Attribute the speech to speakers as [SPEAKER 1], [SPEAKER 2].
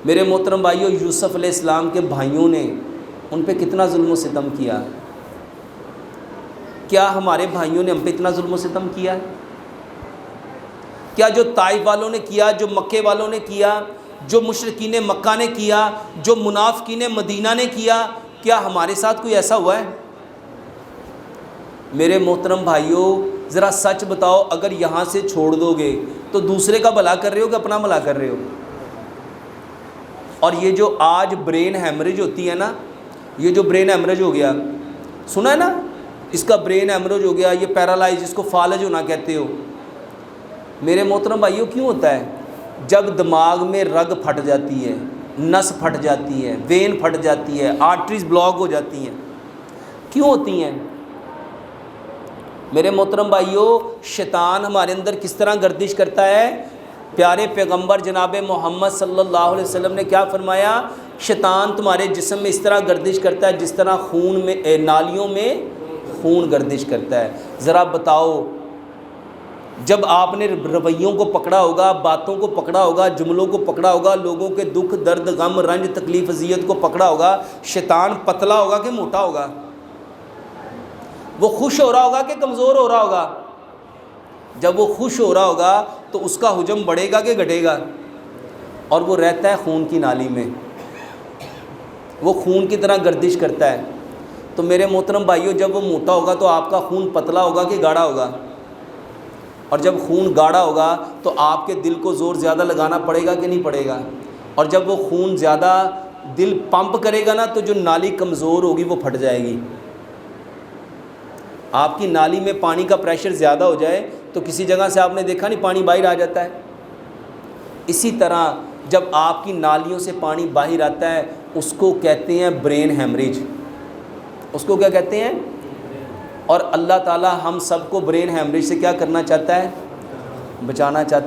[SPEAKER 1] میرے محترم بھائیوں، یوسف علیہ السلام کے بھائیوں نے ان پہ کتنا ظلم و ستم کیا؟ کیا ہمارے بھائیوں نے ہم پہ اتنا ظلم و ستم کیا؟ کیا جو طائف والوں نے کیا، جو مکے والوں نے کیا، جو مشرکین مکہ نے کیا، جو منافقین مدینہ نے کیا، کیا ہمارے ساتھ کوئی ایسا ہوا ہے؟ میرے محترم بھائیوں، ذرا سچ بتاؤ، اگر یہاں سے چھوڑ دو گے تو دوسرے کا بھلا کر رہے ہو کہ اپنا بھلا کر رہے ہو؟ اور یہ جو آج برین ہیمریج ہوتی ہے نا، یہ جو برین ہیمریج ہو گیا، سنا ہے نا، اس کا برین ہیمریج ہو گیا، یہ پیرالائز، اس کو فالج ہونا کہتے ہو۔ میرے محترم بھائیوں، کیوں ہوتا ہے؟ جب دماغ میں رگ پھٹ جاتی ہے، نس پھٹ جاتی ہے، وین پھٹ جاتی ہے، آرٹریز بلاک ہو جاتی ہیں۔ کیوں ہوتی ہیں؟ میرے محترم بھائیوں، شیطان ہمارے اندر کس طرح گردش کرتا ہے؟ پیارے پیغمبر جناب محمد صلی اللہ علیہ وسلم نے کیا فرمایا؟ شیطان تمہارے جسم میں اس طرح گردش کرتا ہے جس طرح خون میں نالیوں میں خون گردش کرتا ہے۔ ذرا بتاؤ، جب آپ نے رویوں کو پکڑا ہوگا، باتوں کو پکڑا ہوگا، جملوں کو پکڑا ہوگا، لوگوں کے دکھ درد غم رنج تکلیف اذیت کو پکڑا ہوگا، شیطان پتلا ہوگا کہ موٹا ہوگا؟ وہ خوش ہو رہا ہوگا کہ کمزور ہو رہا ہوگا؟ جب وہ خوش ہو رہا ہوگا تو اس کا حجم بڑھے گا کہ گھٹے گا؟ اور وہ رہتا ہے خون کی نالی میں، وہ خون کی طرح گردش کرتا ہے۔ تو میرے محترم بھائیوں، جب وہ موٹا ہوگا تو آپ کا خون پتلا ہوگا کہ گاڑھا ہوگا؟ اور جب خون گاڑھا ہوگا تو آپ کے دل کو زور زیادہ لگانا پڑے گا کہ نہیں پڑے گا؟ اور جب وہ خون زیادہ دل پمپ کرے گا نا تو جو نالی کمزور ہوگی وہ پھٹ جائے گی۔ آپ کی نالی میں پانی کا پریشر زیادہ ہو جائے تو کسی جگہ سے آپ نے دیکھا نہیں پانی باہر آ جاتا ہے۔ اسی طرح جب آپ کی نالیوں سے پانی باہر آتا ہے اس کو کہتے ہیں برین ہیمریج۔ اس کو کیا کہتے ہیں؟ اور اللہ تعالی ہم سب کو برین ہیمریج سے کیا کرنا چاہتا ہے؟ بچانا چاہتا ہے۔